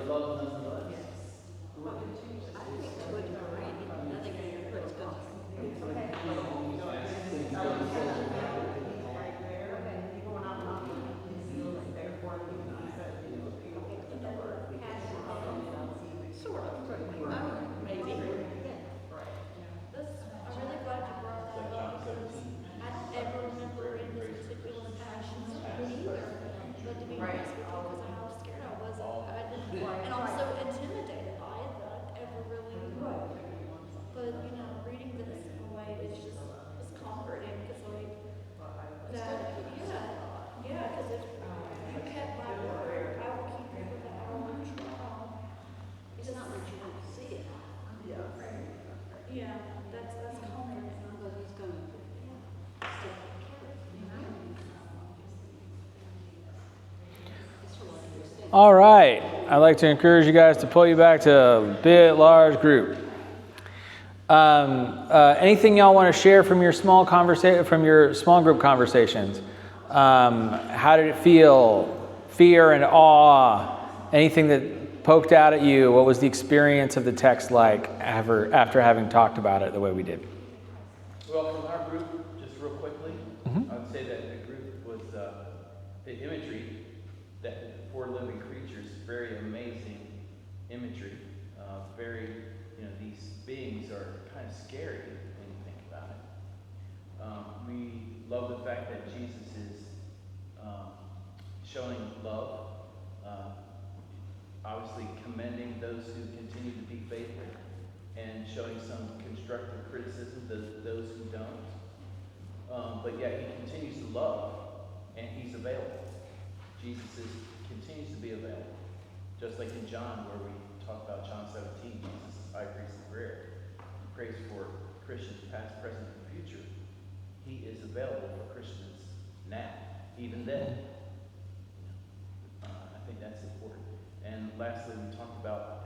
love nonetheless. Sort of. Maybe. I'm really glad you brought that up because I don't ever remember in this particular passion either. But to be honest with you, because of how scared I was, I didn't, and also intimidated by it that I'd ever really. But you know, reading this in a way is just it's comforting because like that, yeah, because if you kept my word, I will keep you with the hour of trial. It's not that you don't see it, Yeah, that's comforting. but he's gonna still take care of it. It's what you're saying. All right. I'd like to encourage you guys to pull you back to a bit large group. Anything y'all want to share from your small group conversations? How did it feel? Fear and awe? Anything that poked out at you? What was the experience of the text like after having talked about it the way we did? Well, from our group, just real quickly, I'd say that the group was the imagery, that four living creatures, very amazing imagery. Very, these beings are kind of scary when you think about it. We love the fact that Jesus is showing love, obviously commending those who continue to be faithful, and showing some constructive criticism to those who don't. But yet he continues to love, and he's available. Jesus continues to be available. Just like in John, where we talk about John 17, Jesus is high priest of prayer. He prays for Christians past, present, and future. He is available for Christians now, even then. I think that's important. And lastly, we talked about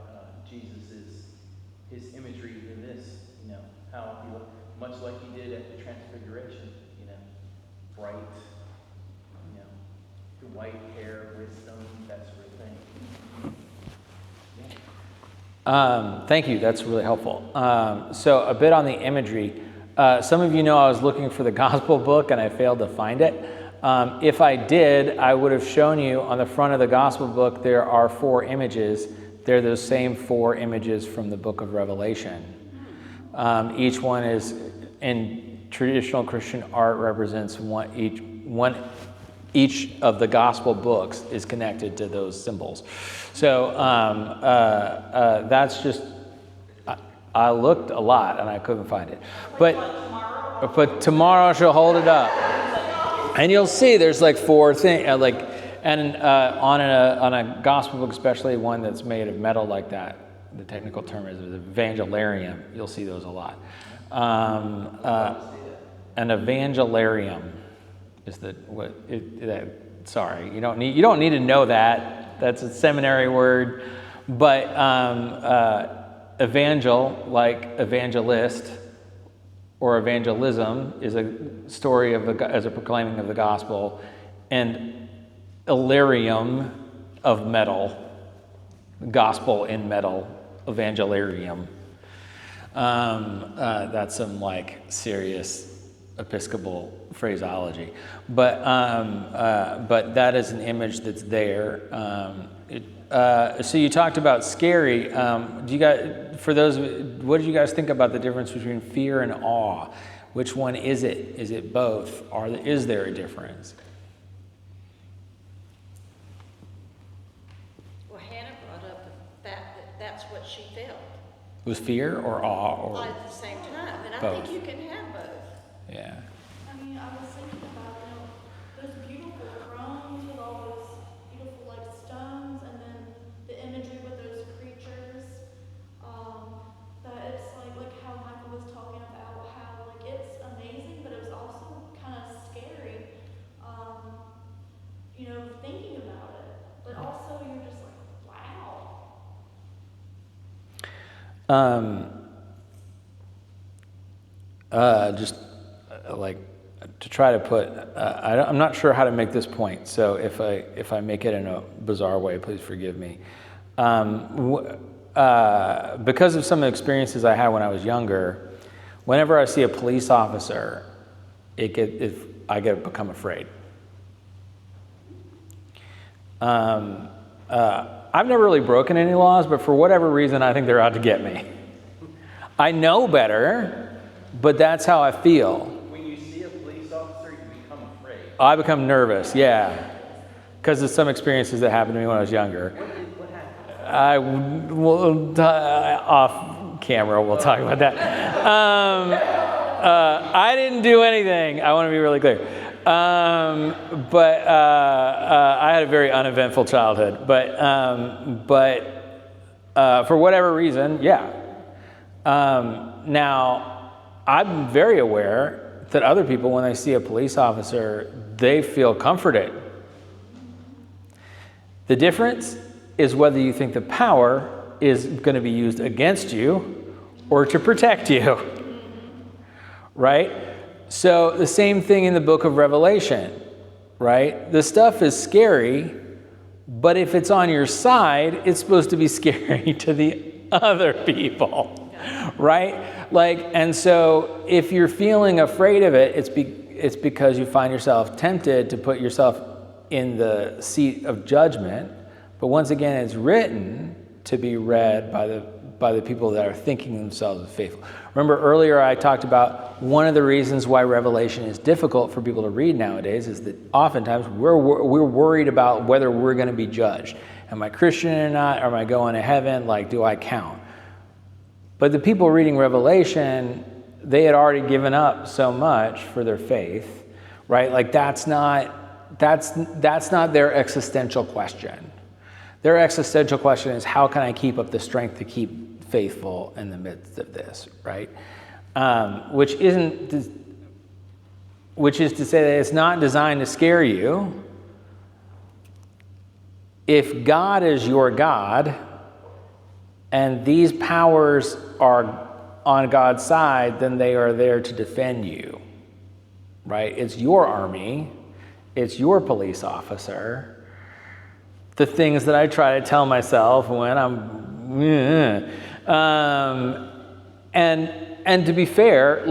his imagery in this, how he looked much like he did at the Transfiguration, bright, the white hair, wisdom, that sort of thing. Yeah. Thank you. That's really helpful. So a bit on the imagery. Some of you know I was looking for the gospel book and I failed to find it. If I did, I would have shown you on the front of the gospel book there are 4 images. They're those same 4 images from the book of Revelation. Each one is, in traditional Christian art, represents each of the gospel books is connected to those symbols. So that's just, I looked a lot and I couldn't find it. But tomorrow she'll hold it up. And you'll see there's like 4 things, on a gospel book, especially one that's made of metal like that, the technical term is evangelarium. You'll see those a lot. An evangelarium is sorry, you don't need to know that. That's a seminary word. But evangel, like evangelist, or evangelism, is a story as a proclaiming of the gospel, and Illyrium of metal, gospel in metal, evangelarium. That's some serious Episcopal phraseology, but that is an image that's there. So you talked about scary. What did you guys think about the difference between fear and awe? Which one is it? Is it both? Or is there a difference? Well, Hannah brought up the fact that that's what she felt. Was fear or awe or At the same time, and I both? think you can have both. Yeah. I mean, I was thinking about those beautiful thrones with all those beautiful stones, and then the imagery with those creatures. That it's like how Michael was talking about how it's amazing, but it was also kind of scary. Thinking about it, but also you're just like, wow. Just to try to put, I'm not sure how to make this point, so if I make it in a bizarre way, please forgive me. Because of some experiences I had when I was younger, whenever I see a police officer, I become afraid. I've never really broken any laws, but for whatever reason, I think they're out to get me. I know better, but that's how I feel. When you see a police officer, you become afraid. I become nervous, yeah, because of some experiences that happened to me when I was younger. What happened? Off camera, we'll talk about that. I didn't do anything. I want to be really clear. But I had a very uneventful childhood. But for whatever reason, yeah. Now, I'm very aware that other people, when they see a police officer, they feel comforted. The difference is whether you think the power is going to be used against you or to protect you, right? So the same thing in the book of Revelation, right? The stuff is scary, but if it's on your side, it's supposed to be scary to the other people, right? And so if you're feeling afraid of it, it's because you find yourself tempted to put yourself in the seat of judgment. But once again, it's written to be read by the people that are thinking themselves faithful. Remember earlier I talked about one of the reasons why Revelation is difficult for people to read nowadays is that oftentimes we're worried about whether we're going to be judged. Am I Christian or not? Am I going to heaven? Do I count? But the people reading Revelation, they had already given up so much for their faith, right? That's not their existential question. Their existential question is, how can I keep up the strength to keep faithful in the midst of this, right? Which is to say that it's not designed to scare you. If God is your God, and these powers are on God's side, then they are there to defend you, right? It's your army. It's your police officer. The things that I try to tell myself when and to be fair,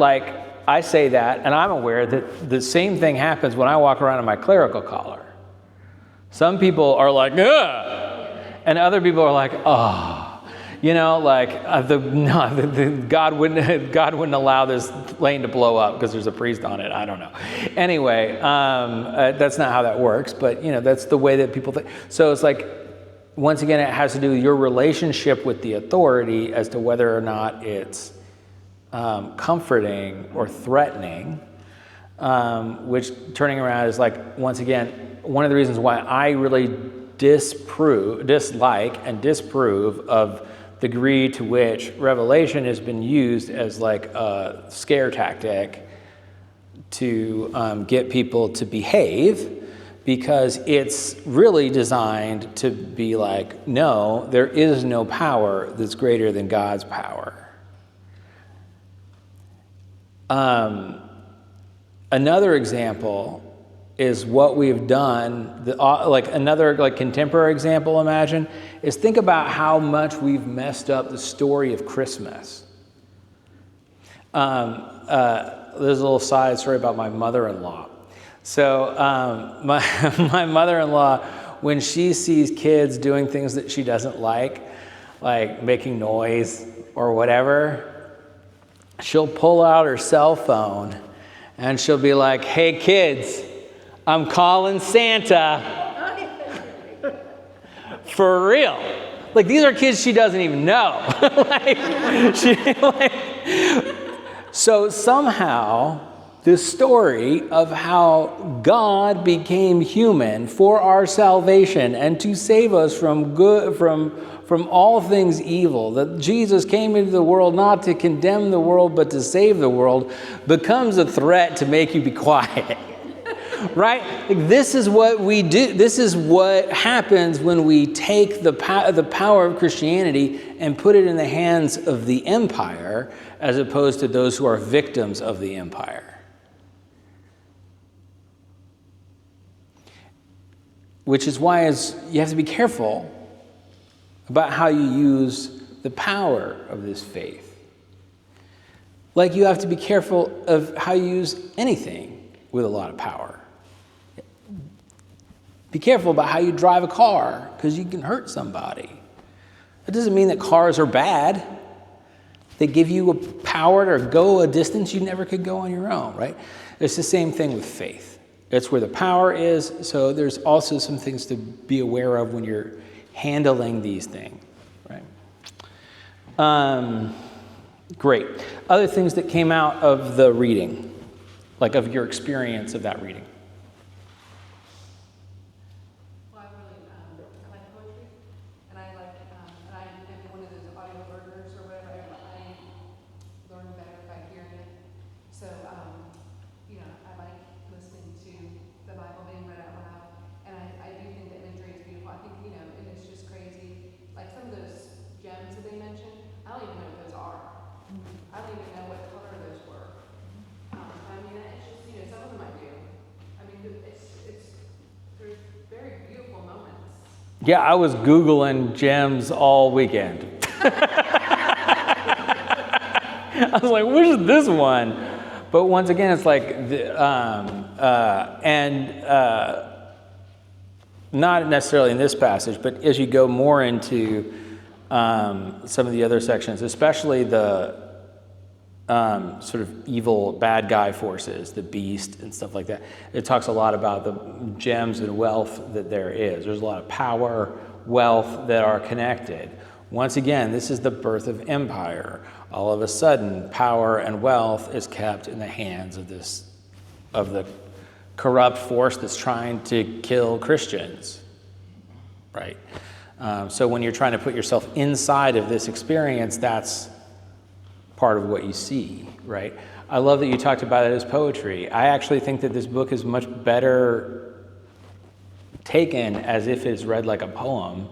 I say that, and I'm aware that the same thing happens when I walk around in my clerical collar. Some people are like, ugh, and other people are like, oh. God wouldn't allow this plane to blow up because there's a priest on it. I don't know. Anyway, that's not how that works, but that's the way that people think. So it's once again, it has to do with your relationship with the authority as to whether or not it's comforting or threatening. Which turning around is once again, one of the reasons why I really dislike and disapprove of the degree to which Revelation has been used as a scare tactic to get people to behave, because it's really designed to be no, there is no power that's greater than God's power. Another example is what we've done, another contemporary example, imagine, is think about how much we've messed up the story of Christmas. There's a little side story about my mother-in-law. So my mother-in-law, when she sees kids doing things that she doesn't like making noise or whatever, she'll pull out her cell phone and she'll be like, "Hey kids, I'm calling Santa." For real. These are kids she doesn't even know. So somehow, this story of how God became human for our salvation and to save us from all things evil, that Jesus came into the world not to condemn the world but to save the world, becomes a threat to make you be quiet. Right? This is what we do. This is what happens when we take the power of Christianity and put it in the hands of the empire as opposed to those who are victims of the empire. Which is why you have to be careful about how you use the power of this faith. Like you have to be careful of how you use anything with a lot of power. Be careful about how you drive a car, because you can hurt somebody. That doesn't mean that cars are bad. They give you a power to go a distance you never could go on your own, right? It's the same thing with faith. It's where the power is, so there's also some things to be aware of when you're handling these things, right? Great. Other things that came out of the reading, like of your experience of that reading. Well, I like poetry, and I am one of those audio learners or whatever. I learn better by hearing it. So, I like listening to the Bible being read out loud, and I do think the imagery is beautiful. I think, and it's just crazy. Like some of those gems that they mentioned, I don't even know what those are. I don't even know what color those were. It's just, some of them I do. There's very beautiful moments. Yeah, I was Googling gems all weekend. I was like, which is this one? But once again, it's like, not necessarily in this passage, but as you go more into some of the other sections, especially the sort of evil bad guy forces, the beast and stuff like that. It talks a lot about the gems and wealth that there is. There's a lot of power, wealth that are connected. Once again, this is the birth of empire. All of a sudden, power and wealth is kept in the hands of the corrupt force that's trying to kill Christians, right? So when you're trying to put yourself inside of this experience, that's part of what you see, right? I love that you talked about it as poetry. I actually think that this book is much better taken as if it's read like a poem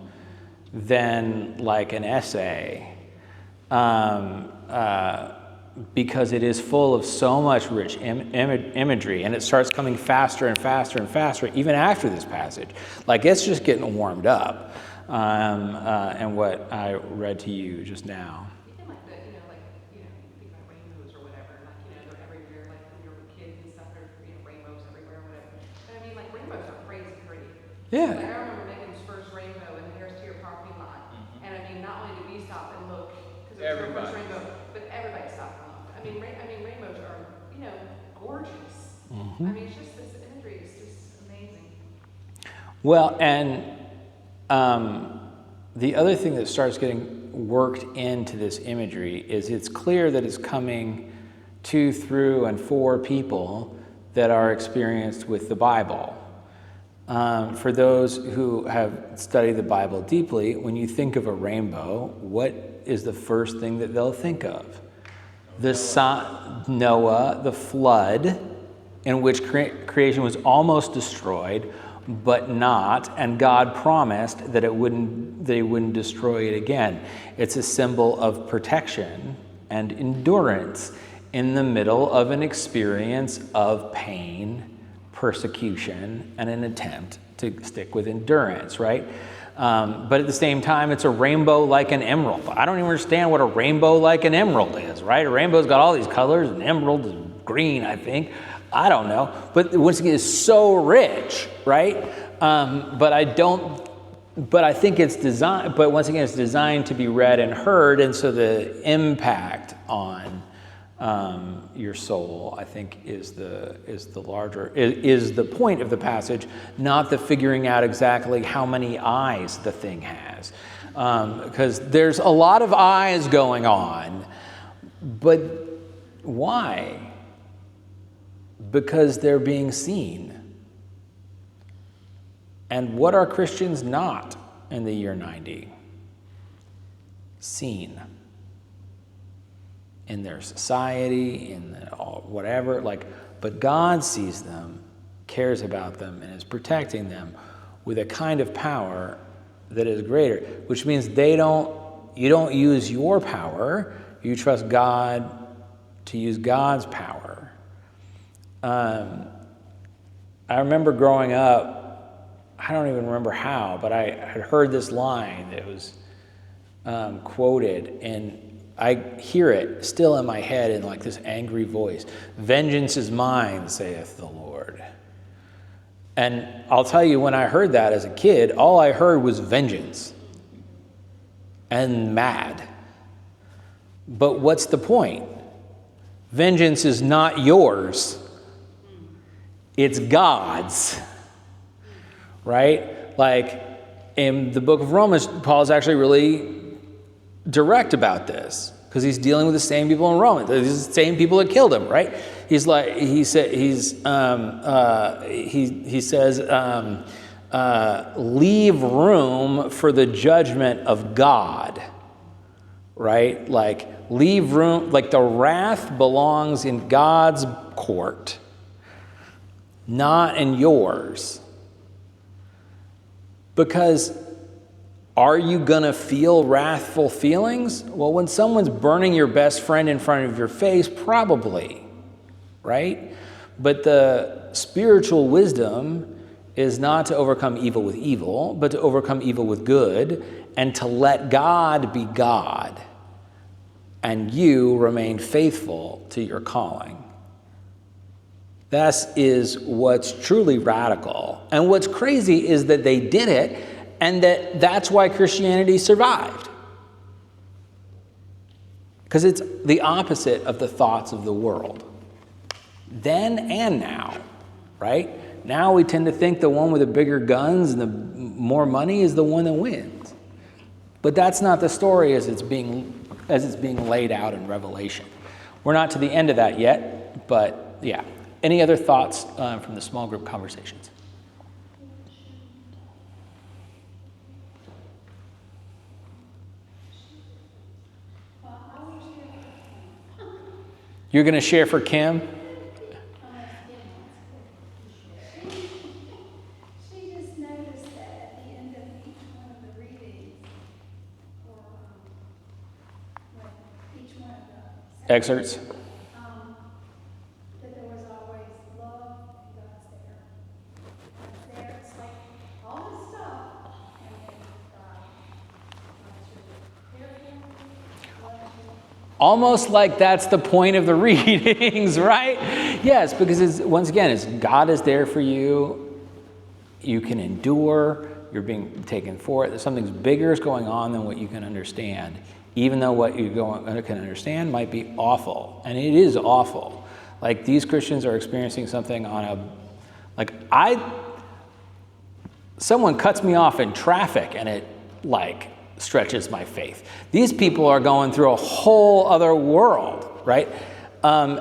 than like an essay, because it is full of so much rich imagery, and it starts coming faster and faster and faster even after this passage. Like it's just getting warmed up, and what I read to you just now. Think about rainbows or whatever, they're everywhere, like when you're a kid and stuff, there's, rainbows everywhere or whatever. But rainbows are crazy pretty. Yeah. Like I remember Megan's first rainbow in the Harris Teeter parking lot. And not only did we stop and look, because it was our first rainbow, but everybody stopped and looked. Rainbows are, gorgeous. It's just, this imagery is just amazing. Well, and the other thing that starts getting worked into this imagery is it's clear that it's coming to, through, and for people that are experienced with the Bible. For those who have studied the Bible deeply, when you think of a rainbow, what is the first thing that they'll think of? Noah, the flood, in which creation was almost destroyed, but not, and God promised that they wouldn't destroy it again. It's a symbol of protection and endurance in the middle of an experience of pain, persecution, and an attempt to stick with endurance, right? But at the same time, it's a rainbow like an emerald. I don't even understand what a rainbow like an emerald is, right? A rainbow's got all these colors, and emerald is green, I think. I don't know. But once again, it's so rich, right? But I think it's designed, but once again, it's designed to be read and heard, and so the impact on your soul, I think, is the point of the passage, not the figuring out exactly how many eyes the thing has, because there's a lot of eyes going on, but why? Because they're being seen. And what are Christians not in the year 90? Seen. In their society, in whatever, but God sees them, cares about them, and is protecting them with a kind of power that is greater, which means you don't use your power, you trust God to use God's power. I remember growing up, I don't even remember how, but I had heard this line that was quoted, and I hear it still in my head in like this angry voice. Vengeance is mine, saith the Lord. And I'll tell you, when I heard that as a kid, all I heard was vengeance and mad. But what's the point? Vengeance is not yours. It's God's, right? Like in the book of Romans, Paul's actually really direct about this because he's dealing with the same people in Rome. These are the same people that killed him, right? He says, leave room for the judgment of God, right? Like leave room, like the wrath belongs in God's court, not in yours. Because are you going to feel wrathful feelings? Well, when someone's burning your best friend in front of your face, probably, right? But the spiritual wisdom is not to overcome evil with evil, but to overcome evil with good, and to let God be God, and you remain faithful to your calling. That is what's truly radical. And what's crazy is that they did it, and that's why Christianity survived. Because it's the opposite of the thoughts of the world. Then and now, right? Now we tend to think the one with the bigger guns and the more money is the one that wins. But that's not the story as it's being laid out in Revelation. We're not to the end of that yet, but yeah. Any other thoughts from the small group conversations? You're going to share for Kim? She just noticed that at the end of each one of the readings, or each one of the Excerpts? that there was always love, God's there. God's there. It's like all this stuff, and then God's really there for you, loves you. Almost like that's the point of the readings, right? Yes, because once again, God is there for you. You can endure. You're being taken for it. Something bigger is going on than what you can understand, even though what you can understand might be awful. And it is awful. Like these Christians are experiencing something someone cuts me off in traffic and it stretches my faith. These people are going through a whole other world, right? And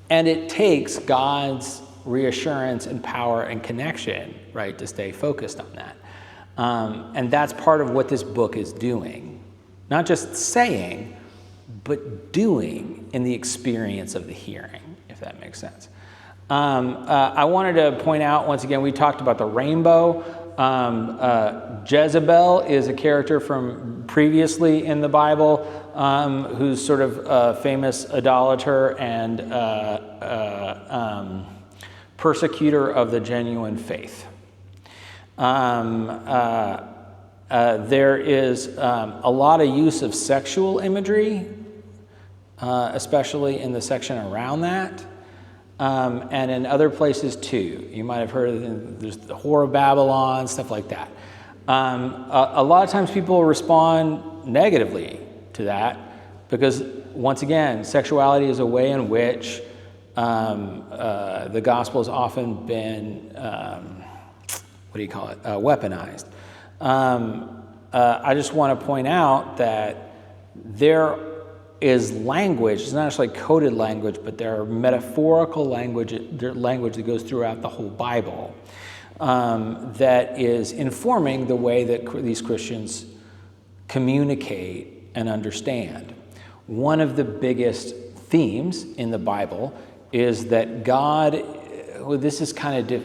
it takes God's reassurance and power and connection, right, to stay focused on that. And that's part of what this book is doing. Not just saying, but doing in the experience of the hearing, if that makes sense. I wanted to point out, once again, we talked about the rainbow. Jezebel is a character from previously in the Bible who's sort of a famous idolater and persecutor of the genuine faith. There is a lot of use of sexual imagery, especially in the section around that. And in other places too. You might have heard of there's the Whore of Babylon, stuff like that. A lot of times people respond negatively to that because, once again, sexuality is a way in which the gospel has often been, weaponized. I just want to point out that there is language, it's not actually coded language, but there are metaphorical language that goes throughout the whole Bible that is informing the way that these Christians communicate and understand. One of the biggest themes in the Bible is that God, this is kind of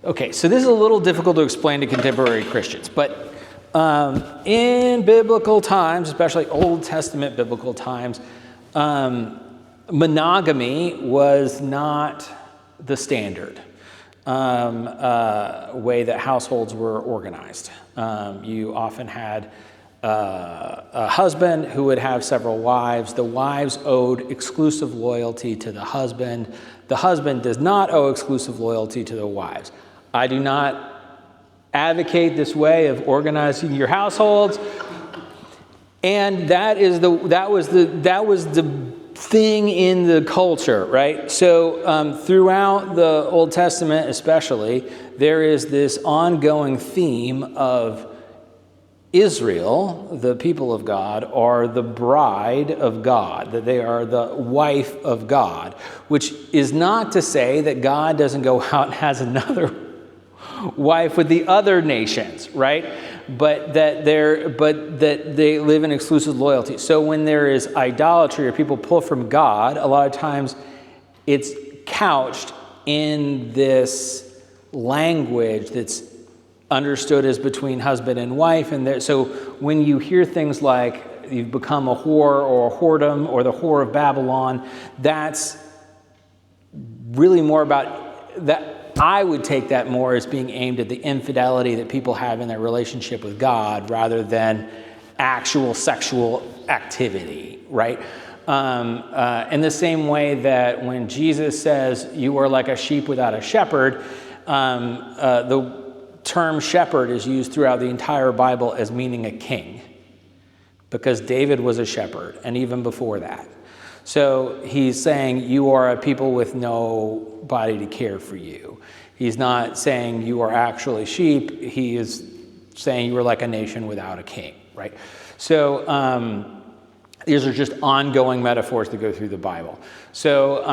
okay, so this is a little difficult to explain to contemporary Christians, but in biblical times, especially Old Testament biblical times, monogamy was not the standard. way that households were organized. You often had a husband who would have several wives. The wives owed exclusive loyalty to the husband. The husband does not owe exclusive loyalty to the wives. I do not advocate this way of organizing your households. And that was the thing in the culture, right? So throughout the Old Testament especially, there is this ongoing theme of Israel, the people of God, are the bride of God, that they are the wife of God, which is not to say that God doesn't go out and has another wife with the other nations, right? But that they live in exclusive loyalty. So when there is idolatry or people pull from God, a lot of times it's couched in this language that's understood as between husband and wife. And so when you hear things like you've become a whore or a whoredom or the whore of Babylon, that's really more about that. I would take that more as being aimed at the infidelity that people have in their relationship with God rather than actual sexual activity, right? In the same way that when Jesus says you are like a sheep without a shepherd, the term shepherd is used throughout the entire Bible as meaning a king, because David was a shepherd, and even before that. So he's saying you are a people with nobody to care for you. He's not saying you are actually sheep. He is saying you are like a nation without a king, right? So these are just ongoing metaphors that go through the Bible. So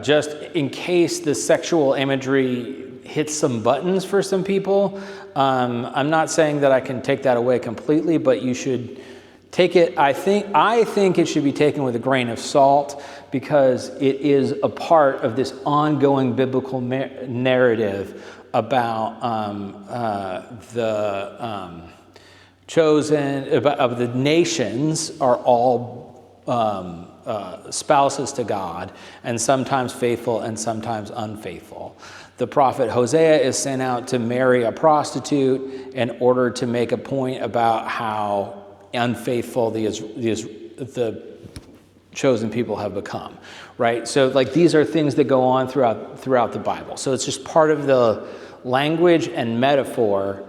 just in case the sexual imagery hits some buttons for some people, I'm not saying that I can take that away completely, but you should take it, I think it should be taken with a grain of salt, because it is a part of this ongoing biblical narrative about the chosen, of the nations are all spouses to God, and sometimes faithful and sometimes unfaithful. The prophet Hosea is sent out to marry a prostitute in order to make a point about how unfaithful the chosen people have become, right? So like these are things that go on throughout the Bible. So it's just part of the language and metaphor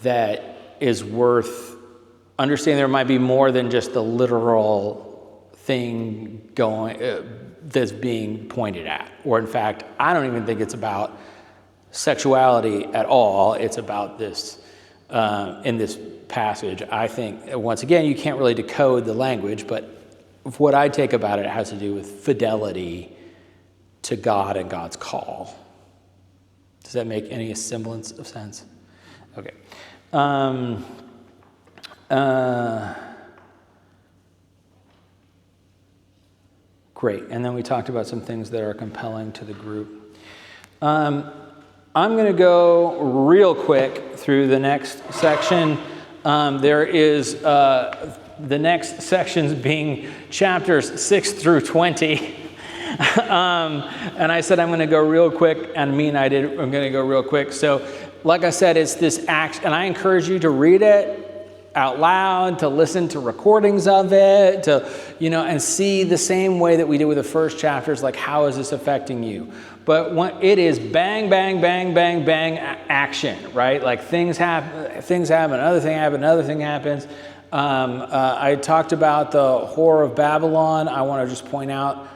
that is worth understanding. There might be more than just the literal thing going that's being pointed at. Or in fact, I don't even think it's about sexuality at all. It's about this in this passage. I think, once again, you can't really decode the language, but what I take about it has to do with fidelity to God and God's call. Does that make any semblance of sense? Okay. Great. And then we talked about some things that are compelling to the group. I'm going to go real quick through the next section. There is the next sections being chapters 6 through 20. And I said I'm going to go real quick, and I'm going to go real quick. So, like I said, it's this act, and I encourage you to read it out loud, to listen to recordings of it, to, and see the same way that we did with the first chapters, like how is this affecting you? But it is bang, bang, bang, bang, bang action, right? Like things happen, another thing happens. I talked about the whore of Babylon. I want to just point out,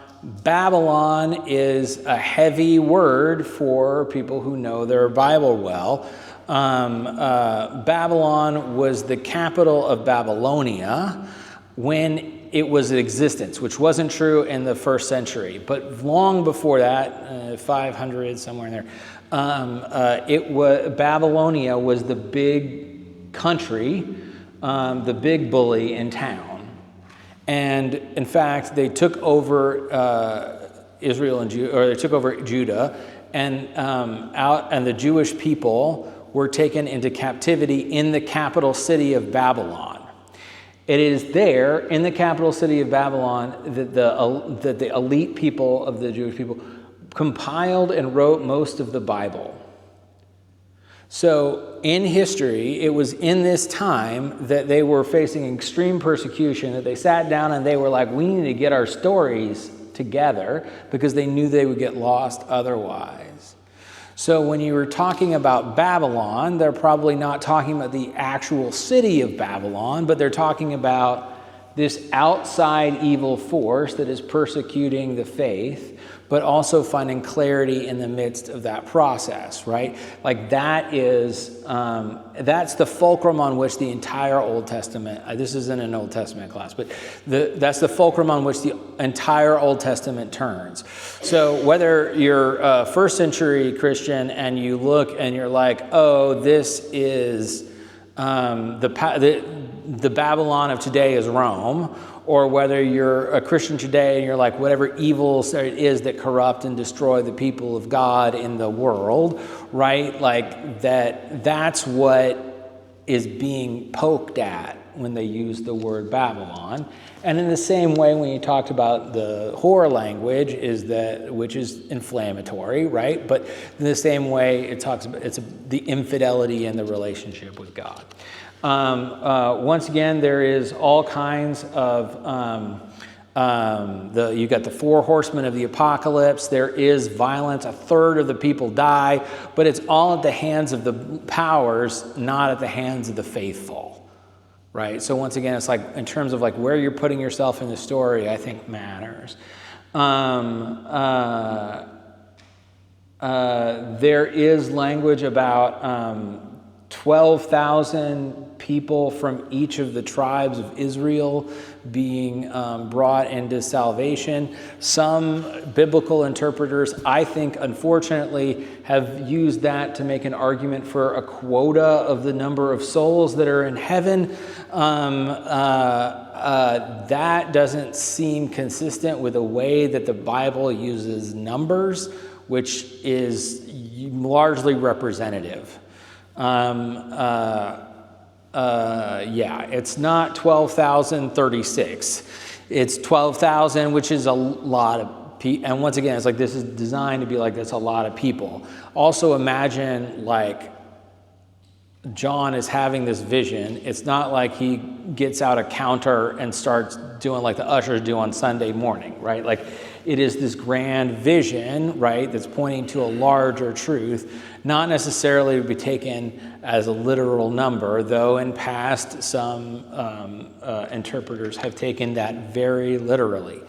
Babylon is a heavy word for people who know their Bible well. Babylon was the capital of Babylonia when it was in existence, which wasn't true in the first century. But long before that, 500, somewhere in there, Babylonia was the big country, the big bully in town. And in fact, they took over Israel and they took over Judah, and the Jewish people were taken into captivity in the capital city of Babylon. It is there, in the capital city of Babylon, that the elite people of the Jewish people compiled and wrote most of the Bible. So in history, it was in this time that they were facing extreme persecution, that they sat down and they were like, we need to get our stories together, because they knew they would get lost otherwise. So when you were talking about Babylon, they're probably not talking about the actual city of Babylon, but they're talking about this outside evil force that is persecuting the faith, but also finding clarity in the midst of that process, right? Like that is, that's the fulcrum on which the entire Old Testament, this isn't an Old Testament class, but that's the fulcrum on which the entire Old Testament turns. So whether you're a first century Christian and you look and you're like, oh, this is the Babylon of today is Rome, or whether you're a Christian today and you're like, whatever evils there is that corrupt and destroy the people of God in the world, right? Like that's what is being poked at when they use the word Babylon. And in the same way, when you talked about the horror language, which is inflammatory, right? But in the same way, it talks about the infidelity in the relationship with God. Once again, there is all kinds of you got the 4 horsemen of the apocalypse. There is violence. 1/3 of the people die, but it's all at the hands of the powers, not at the hands of the faithful, right? So once again, it's like in terms of like where you're putting yourself in the story, I think matters. There is language about 12,000 people from each of the tribes of Israel being brought into salvation. Some biblical interpreters, I think, unfortunately, have used that to make an argument for a quota of the number of souls that are in heaven. That doesn't seem consistent with the way that the Bible uses numbers, which is largely representative. It's not 12,036. It's 12,000, which is a lot of people. And once again, it's like this is designed to be like that's a lot of people. Also imagine like John is having this vision. It's not like he gets out a counter and starts doing like the ushers do on Sunday morning, right? Like it is this grand vision, right, that's pointing to a larger truth, not necessarily to be taken as a literal number, though in past some interpreters have taken that very literally.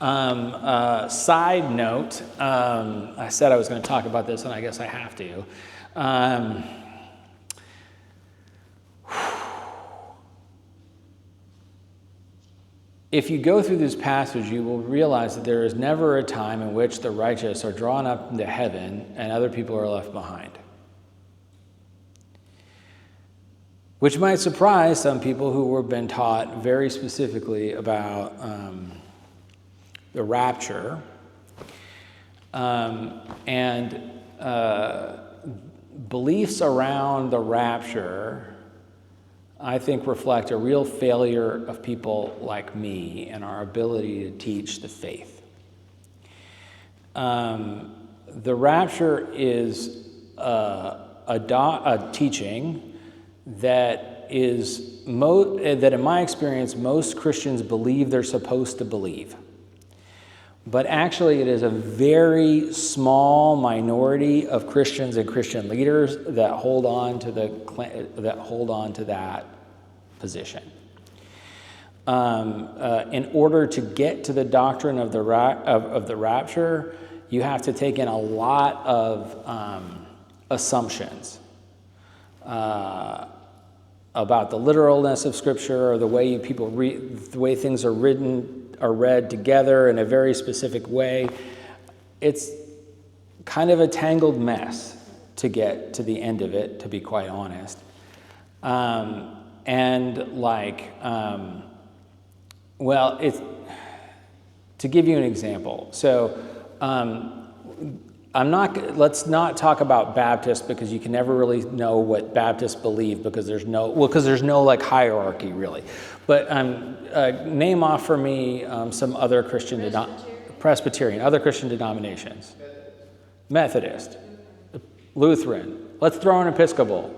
Side note, I said I was going to talk about this, and I guess I have to. If you go through this passage, you will realize that there is never a time in which the righteous are drawn up into heaven and other people are left behind. Which might surprise some people who have been taught very specifically about the rapture. Beliefs around the rapture, I think, reflect a real failure of people like me and our ability to teach the faith. The rapture is a teaching that that in my experience, most Christians believe they're supposed to believe. But actually, it is a very small minority of Christians and Christian leaders that hold on to that position. In order to get to the doctrine of the rapture, you have to take in a lot of assumptions about the literalness of Scripture, or the way people read, the way things are read together in a very specific way. It's kind of a tangled mess to get to the end of it, to be quite honest. To give you an example. So, let's not talk about Baptists, because you can never really know what Baptists believe, because there's no like hierarchy really. But name off for me some other Presbyterian, other Christian denominations. Methodist, Lutheran. Let's throw in Episcopal.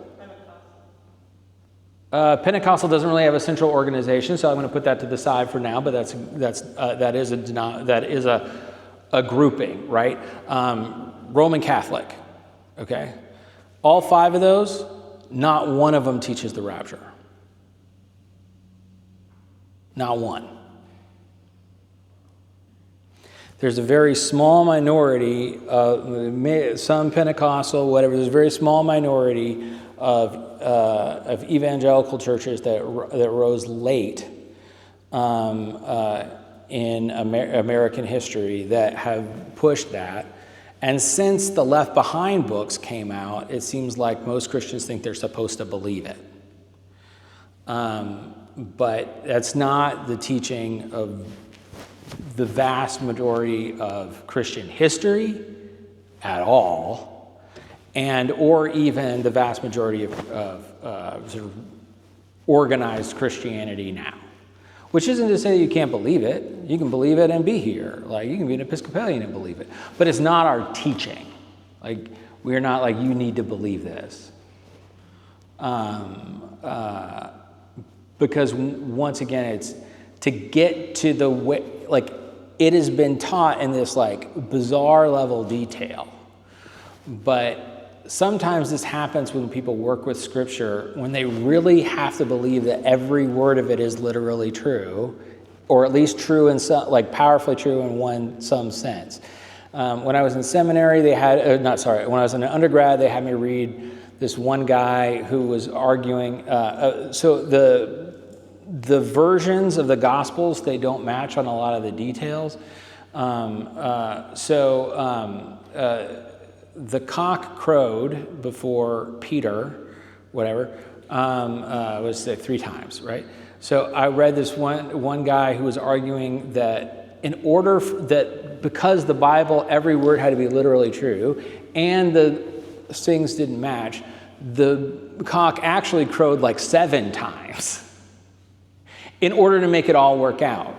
Pentecostal doesn't really have a central organization, so I'm going to put that to the side for now. But that is a grouping, right? Roman Catholic, okay. All 5 of those, not one of them teaches the rapture. Not one. There's a very small minority of some Pentecostal, whatever. There's a very small minority of evangelical churches that rose late in American history that have pushed that. And since the Left Behind books came out, it seems like most Christians think they're supposed to believe it. But that's not the teaching of the vast majority of Christian history at all, and or even the vast majority of sort of organized Christianity now. Which isn't to say that you can't believe it. You can believe it and be here. Like, you can be an Episcopalian and believe it. But it's not our teaching. Like, we're not like, you need to believe this. Because once again, it's to get to the way, like, it has been taught in this like bizarre level detail. But sometimes this happens when people work with Scripture, when they really have to believe that every word of it is literally true, or at least true in some, like powerfully true in some sense. When I was in seminary, when I was in undergrad, they had me read this one guy who was arguing. So the versions of the Gospels, they don't match on a lot of the details. The cock crowed before Peter, whatever, was 3 times, right? So I read this one guy who was arguing that because the Bible, every word had to be literally true, and the things didn't match, the cock actually crowed like 7 times in order to make it all work out.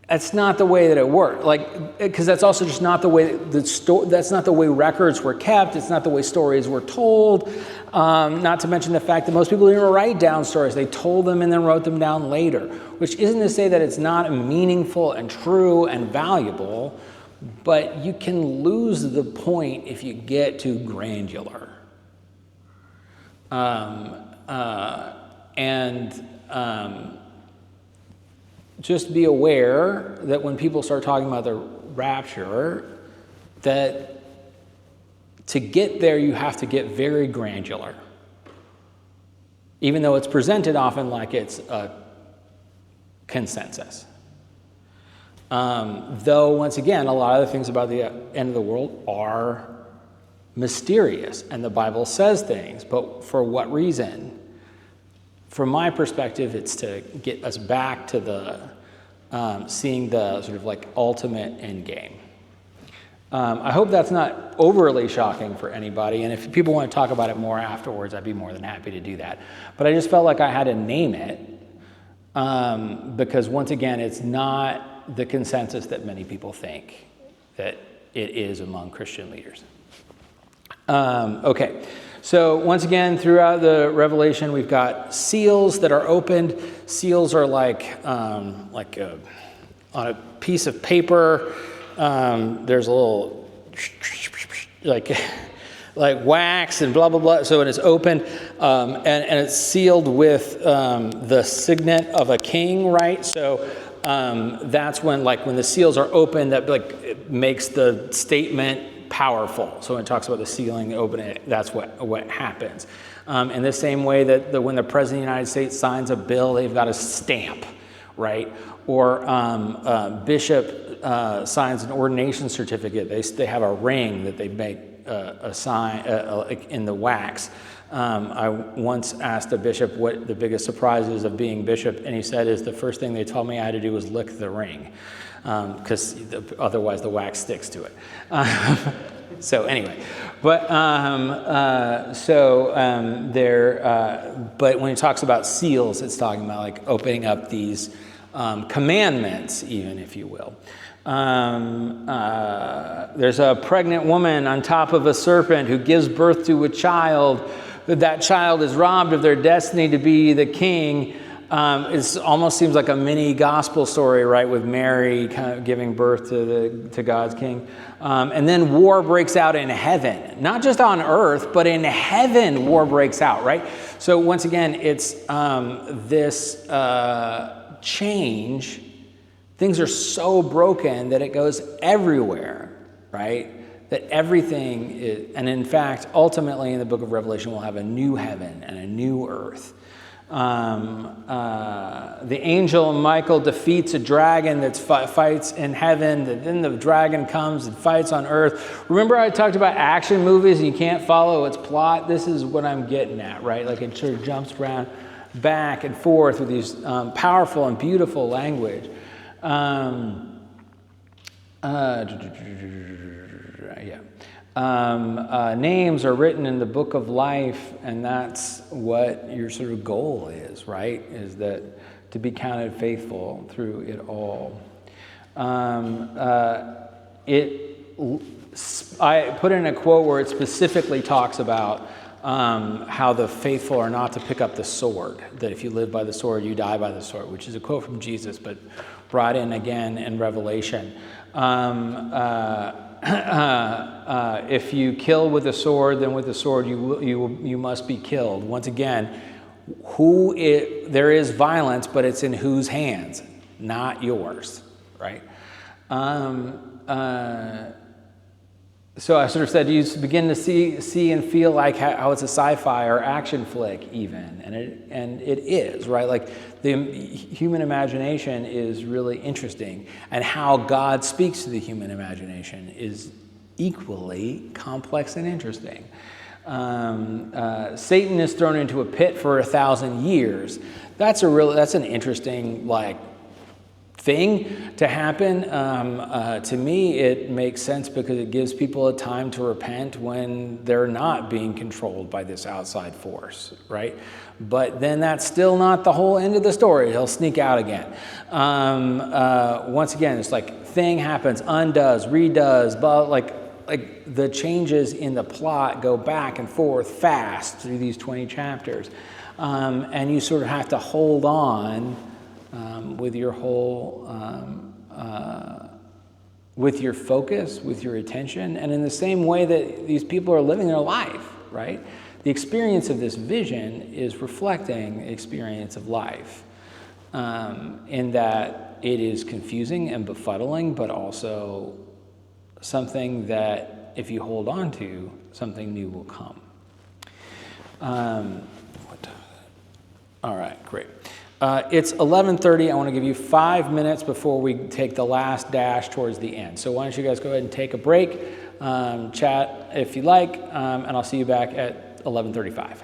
That's not the way that it worked. Like, because that's also just not the way that's not the way records were kept. It's not the way stories were told. Not to mention the fact that most people didn't write down stories. They told them and then wrote them down later, which isn't to say that it's not meaningful and true and valuable, but you can lose the point if you get too granular. Just be aware that when people start talking about the rapture, that to get there, you have to get very granular. Even though it's presented often like it's a consensus. Though, once again, a lot of the things about the end of the world are mysterious, and the Bible says things, but for what reason? From my perspective, it's to get us back to the seeing the sort of like ultimate end game. I hope that's not overly shocking for anybody, and if people want to talk about it more afterwards, I'd be more than happy to do that. But I just felt like I had to name it because, once again, it's not the consensus that many people think that it is among Christian leaders. Okay. So once again, throughout the Revelation, we've got seals that are opened. Seals are like on a piece of paper. There's a little like wax and blah blah blah. So it is opened, and it's sealed with the signet of a king, right? So that's when the seals are open, that it makes the statement powerful. So when it talks about the sealing, opening it, that's what happens. In the same way that when the President of the United States signs a bill, they've got a stamp, right? Or bishop signs an ordination certificate. They have a ring that they make a sign in the wax. I once asked a bishop what the biggest surprise is of being bishop, and he said, the first thing they told me I had to do was lick the ring. Because otherwise the wax sticks to it. So anyway, but when he talks about seals, it's talking about like opening up these commandments, even if you will. There's a pregnant woman on top of a serpent who gives birth to a child. That child is robbed of their destiny to be the king. It almost seems like a mini gospel story, right, with Mary kind of giving birth to God's king. And then war breaks out in heaven. Not just on earth, but in heaven war breaks out, right? So once again, it's this change. Things are so broken that it goes everywhere, right? That everything is, and in fact, ultimately in the book of Revelation, we'll have a new heaven and a new earth. The angel Michael defeats a dragon that fights in heaven. Then the dragon comes and fights on earth. Remember I talked about action movies and you can't follow its plot? This is what I'm getting at, right? Like it sort of jumps around back and forth with these powerful and beautiful language. Names are written in the book of life, and that's what your sort of goal is, right? Is that to be counted faithful through it all. I put in a quote where it specifically talks about how the faithful are not to pick up the sword, that if you live by the sword, you die by the sword, which is a quote from Jesus, but brought in again in Revelation. If you kill with a sword, then with the sword you must be killed. Once again, there is violence, but it's in whose hands? Not yours, right? So I sort of said you begin to see and feel like how it's a sci-fi or action flick even, and it is, right? Like the human imagination is really interesting, and how God speaks to the human imagination is equally complex and interesting. Satan is thrown into a pit for 1,000 years. That's an interesting thing to happen. To me, it makes sense because it gives people a time to repent when they're not being controlled by this outside force, right? But then that's still not the whole end of the story. He'll sneak out again. Once again, it's like thing happens, undoes, redoes, but like the changes in the plot go back and forth fast through these 20 chapters. And you sort of have to hold on with your whole, with your focus, with your attention, and in the same way that these people are living their life, right? The experience of this vision is reflecting the experience of life, in that it is confusing and befuddling, but also something that if you hold on to, something new will come. All right, great. It's 11:30. I want to give you 5 minutes before we take the last dash towards the end. So why don't you guys go ahead and take a break, chat if you like, and I'll see you back at 11:35.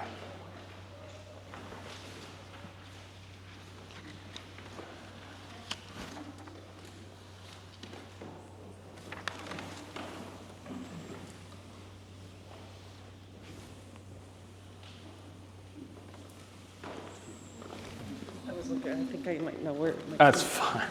I think I might know where. That's fine.